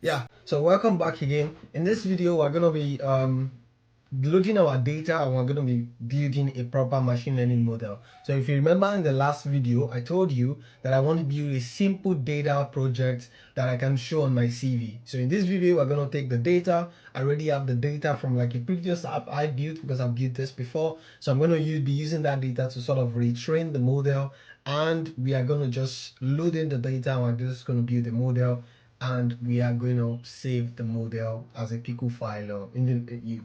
Yeah, so welcome back again. In this video, we're gonna be loading our data and we're gonna be building a proper machine learning model. So if you remember in the last video, I told you that I want to build a simple data project that I can show on my CV. So in this video, we're gonna take the data. I already have the data from like a previous app I built because I've built this before. So I'm gonna be using that data to sort of retrain the model, and we are gonna just load in the data and we're just gonna build the model, and we are going to save the model as a pickle file, or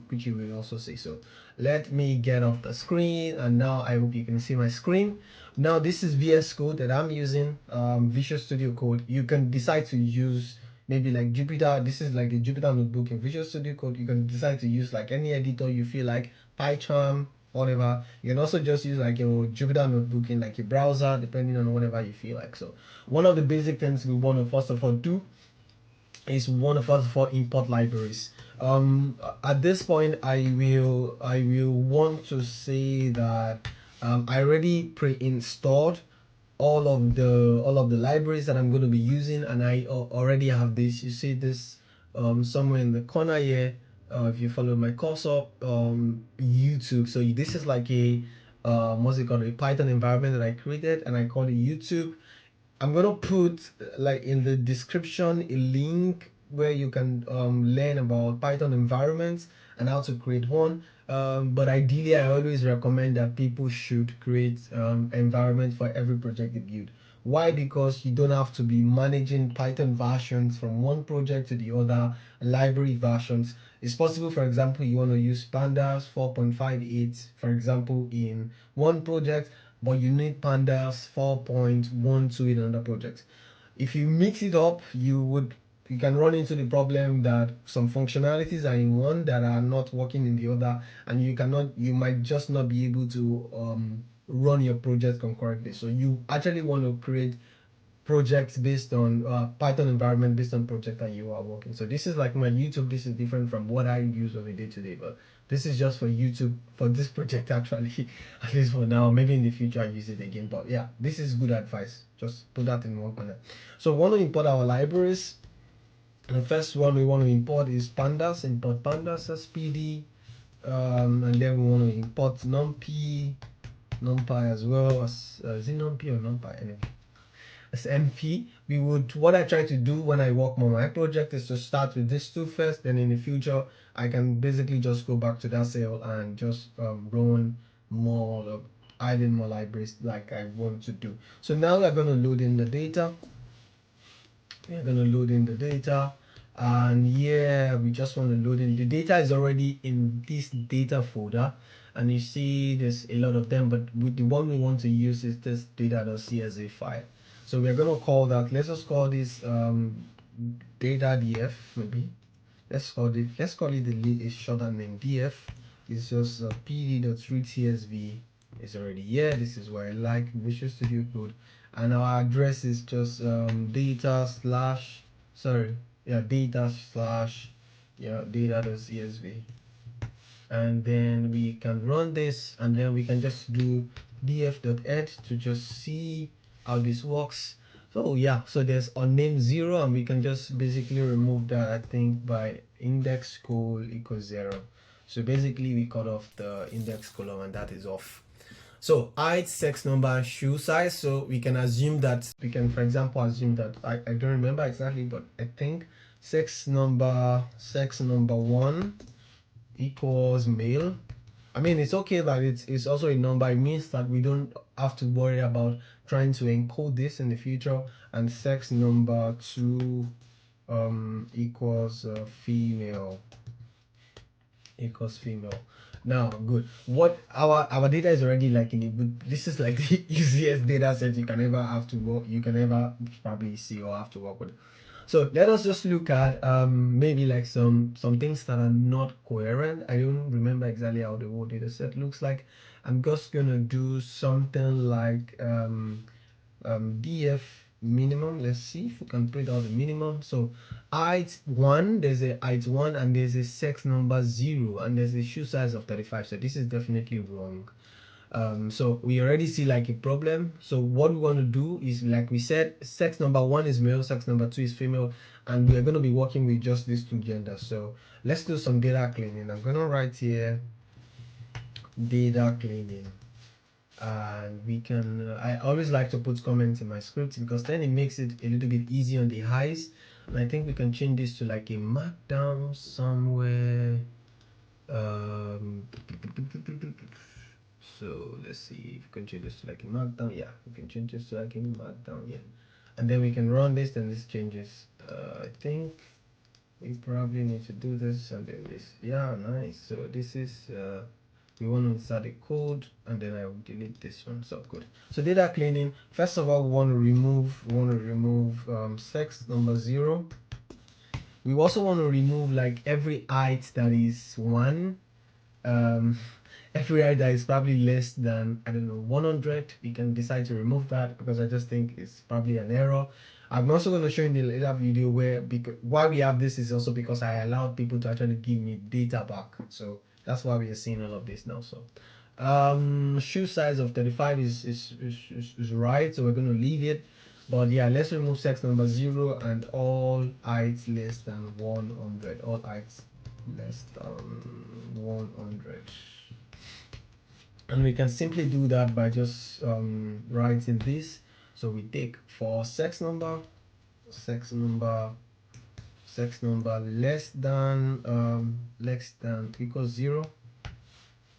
which you will also see. So let me get off the screen, and now I hope you can see my screen. Now this is VS Code that I'm using, Visual Studio Code. You can decide to use maybe like Jupyter. This is like the Jupyter notebook in Visual Studio Code. You can decide to use like any editor you feel like, Python, whatever. You can also just use like your Jupyter notebook in like a browser, depending on whatever you feel like. So one of the basic things we want to first of all do is one of us for import libraries. At this point, I will want to say that I already pre-installed all of the libraries that I'm going to be using, and I already have this. You see this somewhere in the corner here. If you follow my cursor, YouTube. So this is like a what's it called, a Python environment that I created, and I call it YouTube. I'm gonna put like in the description a link where you can learn about Python environments and how to create one. But ideally, I always recommend that people should create environment for every project they build. Why? Because you don't have to be managing Python versions from one project to the other, library versions. It's possible, for example, you want to use pandas 4.58, for example, in one project, but you need pandas 4.12 in another project. If you mix it up, you can run into the problem that some functionalities are in one that are not working in the other, and you might just not be able to run your project concurrently. So you actually want to create projects based on Python environment based on project that you are working. So this is like my YouTube. This is different from what I use on a day to day, but this is just for YouTube for this project actually. At least for now. Maybe in the future I use it again. But yeah, this is good advice. Just put that in one corner. So we want to import our libraries. The first one we want to import is pandas. Import pandas as PD, and then we want to import numpy as well as is it numpy or numpy anyway, as NP. What I try to do when I work on my project is to start with these two first, then in the future I can basically just go back to that cell and just run more, add in more libraries like I want to do. So now we're going to load in the data. And yeah, we just want to load in the data. Is already in this data folder, and you see there's a lot of them, but with the one we want to use is this data.csv file. So we're going to call that, let's just call this data.df. Maybe let's call it the shorter name df. It's just pd.readsv. It's already here. This is what I like, Visual Studio Code, and our address is just data slash, sorry, yeah, data slash, yeah, data.csv. And then we can run this, and then we can just do df.add to just see how this works. So yeah, so there's unnamed 0, and we can just basically remove that, I think, by index col equals 0. So basically we cut off the index column, and that is off. So height, sex number, shoe size. So we can assume that, for example, assume that I don't remember exactly, but I think sex number 1 equals male. I mean, it's okay that it's also a number. It means that we don't have to worry about trying to encode this in the future. And sex number 2 equals female. Now, good. What our data is already like in a good. This is like the easiest data set you can ever have to work. You can ever probably see or have to work with. So let us just look at maybe like some things that are not coherent. I don't remember exactly how the whole data set looks like. I'm just gonna do something like df minimum. Let's see if we can print out the minimum. So height 1, there's a height 1, and there's a sex number 0, and there's a shoe size of 35. So this is definitely wrong. So we already see like a problem. So what we want to do is, like we said, sex number 1 is male, sex number 2 is female, and we're going to be working with just these two genders. So let's do some data cleaning. I'm going to write here data cleaning, and we can I always like to put comments in my script because then it makes it a little bit easier on the eyes. And I think we can change this to like a markdown somewhere. So let's see if we can change this to like a markdown. Yeah, we can change this to like a markdown. Yeah, and then we can run this, and this changes. I think we probably need to do this and then this. Yeah, nice. So this is we want to insert a code, and then I will delete this one. So good. So data cleaning, first of all, we want to remove sex number 0. We also want to remove like every height that is 1. um every height that is probably less than, I don't know, 100. We can decide to remove that because I just think it's probably an error. I'm also going to show in the later video where, because why we have this is also because I allowed people to actually give me data back. So that's why we are seeing all of this now. So shoe size of 35 is right, so we're going to leave it. But yeah, let's remove sex number 0 and all heights less than 100. All heights less than 100. And we can simply do that by just writing this. So we take for sex number less than equals 0,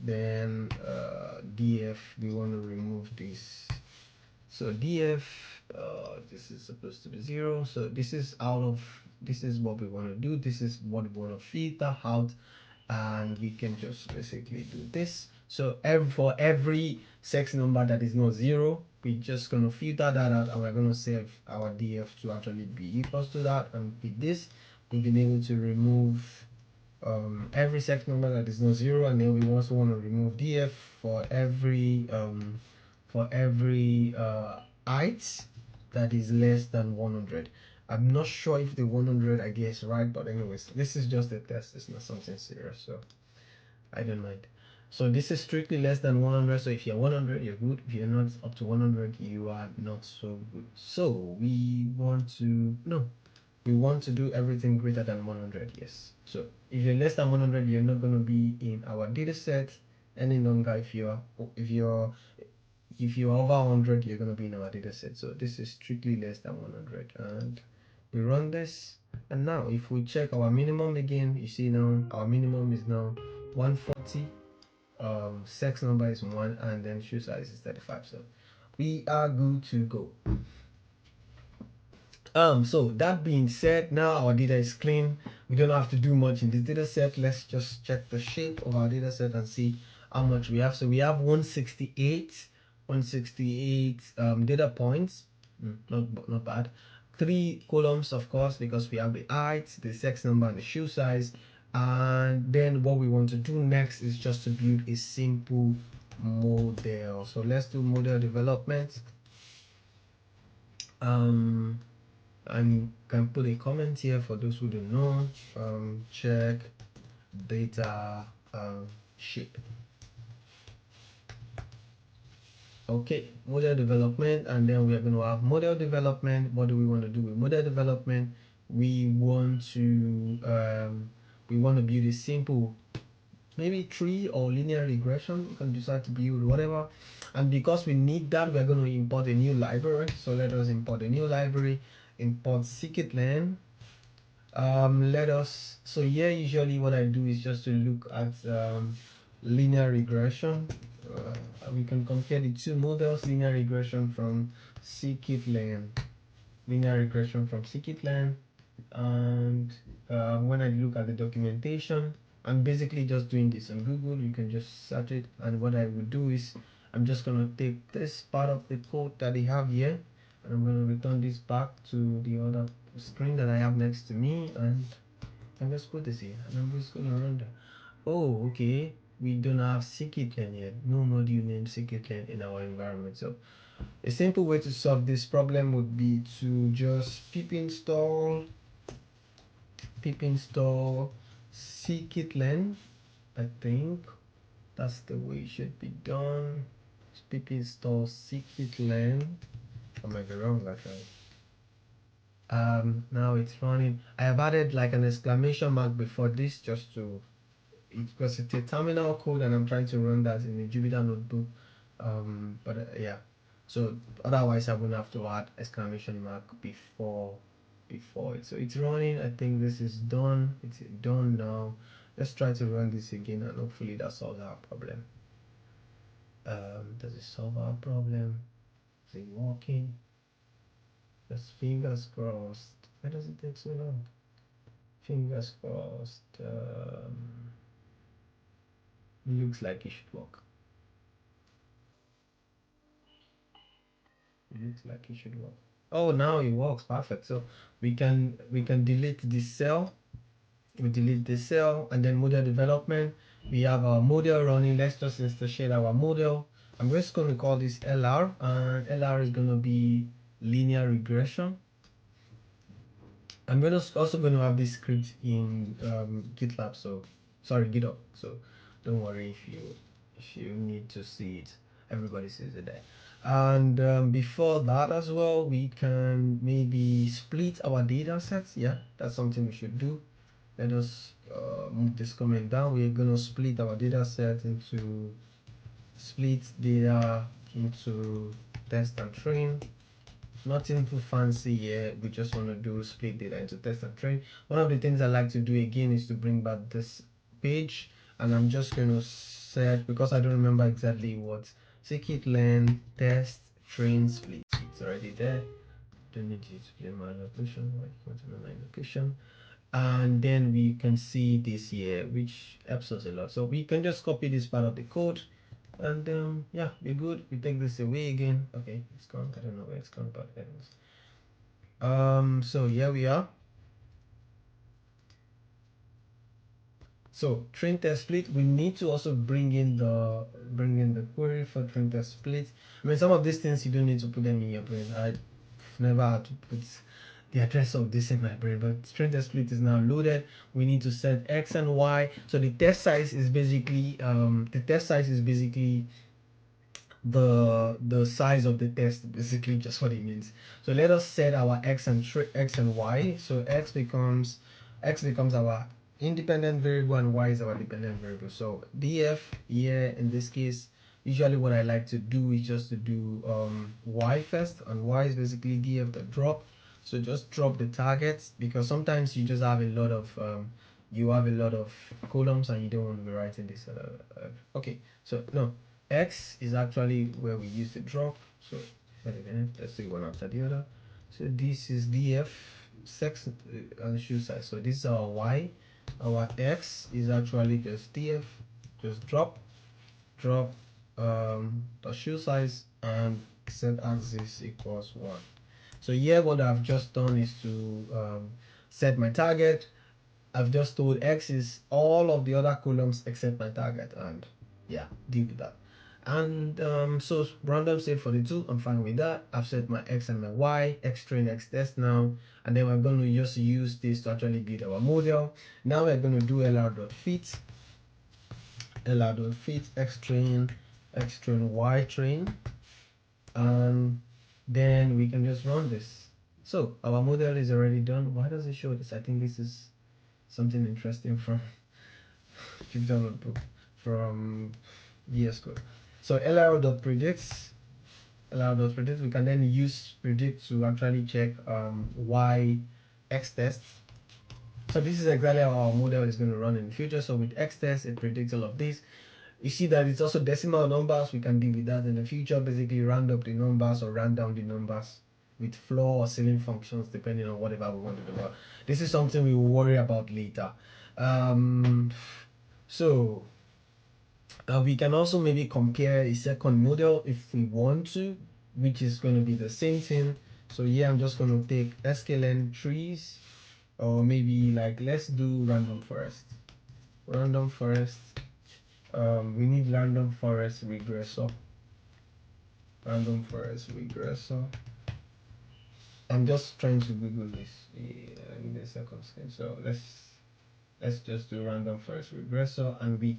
then df, we want to remove this. So df, this is supposed to be 0, so this is what we want to do. This is what we want to filter out, and we can just basically do this. So for every sex number that is not 0, we're just going to filter that out, and we're going to save our df to actually be equals to that. And with this, we've been able to remove every sex number that is not 0, and then we also want to remove df for every height that is less than 100. I'm not sure if the 100 I guess right, but anyways, this is just a test. It's not something serious, so I don't mind. So this is strictly less than 100. So if you're 100, you're good. If you're not up to 100, you are not so good. So we want to do everything greater than 100. Yes. So if you're less than 100, you're not going to be in our data set any longer. If you're over 100, you're going to be in our data set. So this is strictly less than 100, and we run this. And now if we check our minimum again, you see now our minimum is now 140. Sex number is 1, and then shoe size is 35. So we are good to go. So that being said, now our data is clean. We don't have to do much in this data set. Let's just check the shape of our data set and see how much we have. So we have 168 data points. Not bad. 3 columns, of course, because we have the height, the sex number, and the shoe size. And then what we want to do next is just to build a simple model. So let's do model development. And can put a comment here for those who don't know. Check data shape. Okay, model development, and then we are going to have model development. What do we want to do with model development? We want to build a simple, maybe tree or linear regression. You can decide to build whatever, and because we need that, we're going to import a new library. So let us import a new library. Import scikit-learn. So here usually what I do is just to look at linear regression. We can compare the two models, linear regression from scikit-learn, and when I look at the documentation, I'm basically just doing this on Google. You can just search it, and what I will do is I'm just going to take this part of the code that they have here, and I'm going to return this back to the other screen that I have next to me, and I'm just put this here, and I'm just going to run that. Oh, okay, we don't have scikit-learn yet. No module named scikit-learn in our environment. So a simple way to solve this problem would be to just pip install scikit-learn. I think that's the way it should be done. pp install scikit learn. I might be wrong actually. Now it's running. I have added like an exclamation mark before this just to because it's a terminal code and I'm trying to run that in a Jupyter notebook. Yeah, so otherwise I wouldn't have to add exclamation mark before it. So it's running. I think this is done. It's done now. Let's try to run this again and hopefully that solves our problem. Does it solve our problem? Is it working? Just fingers crossed. Why does it take so long? Fingers crossed. Looks like it should work. It looks like it should work. Oh, now it works perfect. So we can delete this cell. We delete this cell and then model development. We have our model running. Let's just instantiate our model. I'm just going to call this LR, and LR is going to be linear regression. I'm also going to have this script in GitLab, so sorry, GitHub. So don't worry if you need to see it. Everybody sees it there. And before that as well, we can maybe split our data sets. Yeah, that's something we should do. Let us move this comment down. We're going to split our data set into test and train. Nothing too fancy here. We just want to do split data into test and train. One of the things I like to do again is to bring back this page, and I'm just going to search because I don't remember exactly what scikit learn test train split. It's already there. Don't need to explain my location. My location, and then we can see this here, which helps us a lot. So we can just copy this part of the code, and yeah, we're good. We take this away again. Okay, it's gone. I don't know where it's gone, but anyways. So here we are. So train test split, we need to also bring in the query for train test split. I mean, some of these things you don't need to put them in your brain. I've never had to put the address of this in my brain, but train test split is now loaded. We need to set x and y. So the test size is basically the size of the test, basically just what it means. So let us set our x and y. So x becomes our independent variable and y is our dependent variable. So df here in this case, usually what I like to do is just to do y first, and y is basically df the drop. So just drop the targets, because sometimes you just have a lot of columns and you don't want to be writing this. Okay, so no, x is actually where we use the drop. So let's do one after the other. So this is df sex and shoe size. So this is our y. Our x is actually just df, just drop the shoe size, and set axis equals 1. So here what I've just done is to set my target. I've just told x is all of the other columns except my target, and yeah, deal with that. And so random set for the two, I'm fine with that. I've set my x and my y, x train, x test now, and then we're going to just use this to actually build our model. Now we're going to do lr.fit x train, y train, and then we can just run this. So our model is already done. Why does it show this? I think this is something interesting from Jupyter Notebook from VS Code. So lr.predicts, we can then use predict to actually check y x test. So this is exactly how our model is going to run in the future. So with x test, it predicts all of this. You see that it's also decimal numbers. We can deal with that in the future. Basically, round up the numbers or round down the numbers with floor or ceiling functions, depending on whatever we want to do. But this is something we will worry about later. So we can also maybe compare a second model if we want to, which is going to be the same thing. So here I'm just going to take sklearn trees, or maybe like let's do random forest. We need random forest regressor. I'm just trying to Google this. Yeah, in a second. So let's just do random forest regressor, and we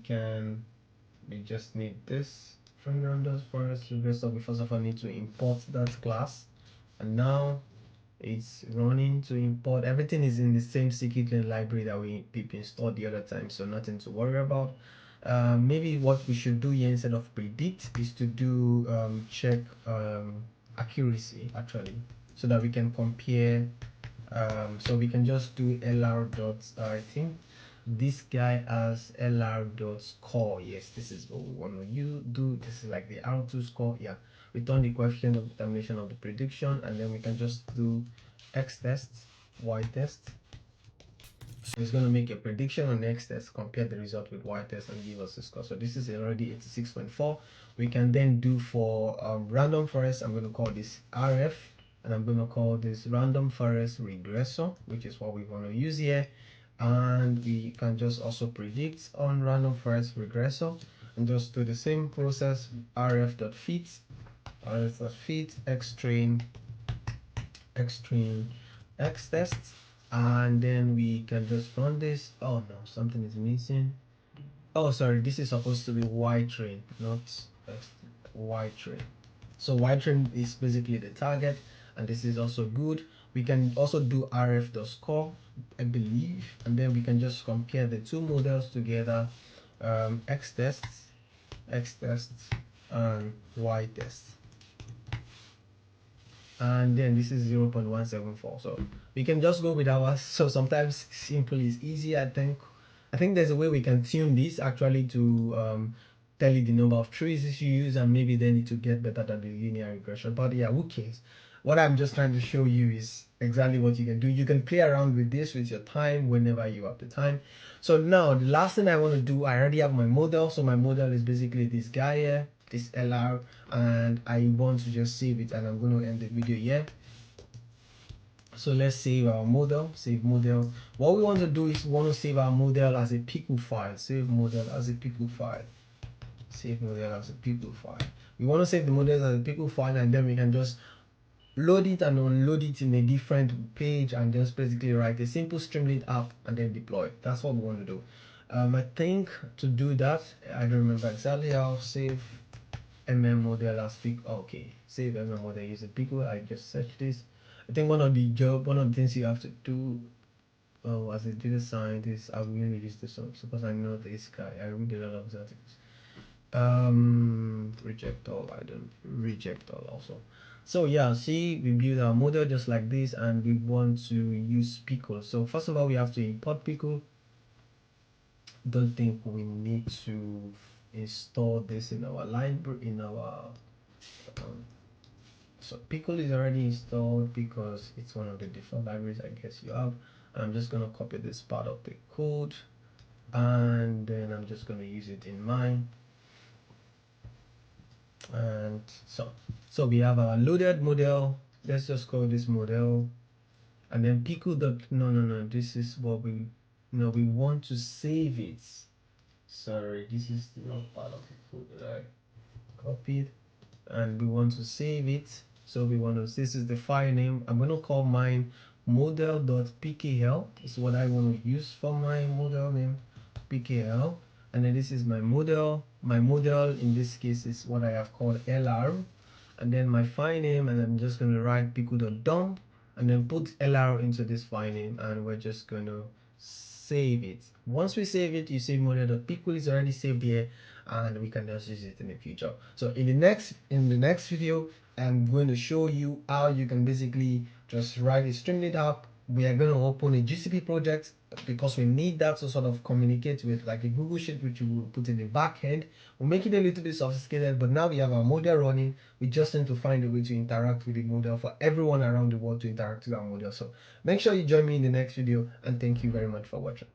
just need this. random forest regressor. We first of all need to import that class, and now it's running to import. Everything is in the same scikit library that we installed the other time, so nothing to worry about. Maybe what we should do here instead of predict is to do check accuracy actually, so that we can compare. So we can just do lr dot I think this guy has lr dot score. Yes, this is what we want to do. This is like the r2 score. Yeah, return the coefficient of determination of the prediction, and then we can just do x test, y test. So it's going to make a prediction on x test, compare the result with y test, and give us a score. So this is already 86.4. We can then do for random forest. I'm going to call this rf, and I'm going to call this random forest regressor, which is what we want to use here. And we can just also predict on random forest regressor and just do the same process. rf.fit xtrain x test, and then we can just run this. Oh no, something is missing. Oh sorry, this is supposed to be y train, not y train. So y train is basically the target, and this is also good. We can also do rf.score, I believe, and then we can just compare the two models together, x tests and y tests, and then this is 0.174. So we can just go with ours. So sometimes simple is easy. I think there's a way we can tune this actually to tell you the number of trees you use, and maybe then it will get better than the linear regression. But yeah, who cares? What I'm just trying to show you is exactly what you can do. You can play around with this with your time whenever you have the time. So now the last thing I want to do, I already have my model. So my model is basically this guy here, this LR, and I want to just save it, and I'm going to end the video here. So let's save our model. Save model. What we want to do is we want to save our model as a pickle file. Save model as a pickle file. Save model as a pickle file. We want to save the model as a pickle file, and then we can just load it and unload it in a different page, and just basically write a simple Streamlit app and then deploy. That's what we want to do. I think to do that, I don't remember exactly how. Save model as pickle. Okay, save model using pickle. I just searched this. I think one of the things you have to do, as a data scientist, I really use this one because I know this guy. I read a lot of his articles. Reject all. I don't reject all also. So yeah, see, we build our model just like this, and we want to use pickle. So first of all, we have to import pickle. Don't think we need to install this in our library um, so pickle is already installed because it's one of the different libraries I guess you have. I'm just going to copy this part of the code, and then I'm just going to use it in mine. And so we have our loaded model. Let's just call this model, and then pickle dot no, this is what we want to save it. Sorry, this is the wrong part of the code that I copied, and we want to save it. So we want to, this is the file name. I'm going to call mine model.pkl. Is what I want to use for my model name, pkl. And then this is my model. My model in this case is what I have called lr, and then my file name, and I'm just going to write pickle.dump and then put lr into this file name, and we're just going to save it. Once we save it, you see model.pickle is already saved here, and we can just use it in the future. So in the next video, I'm going to show you how you can basically just write a Streamlit app. We are going to open a GCP project because we need that to sort of communicate with like a Google Sheet, which we will put in the back end. We'll make it a little bit sophisticated, but now we have our model running. We just need to find a way to interact with the model for everyone around the world to interact with our model. So make sure you join me in the next video, and thank you very much for watching.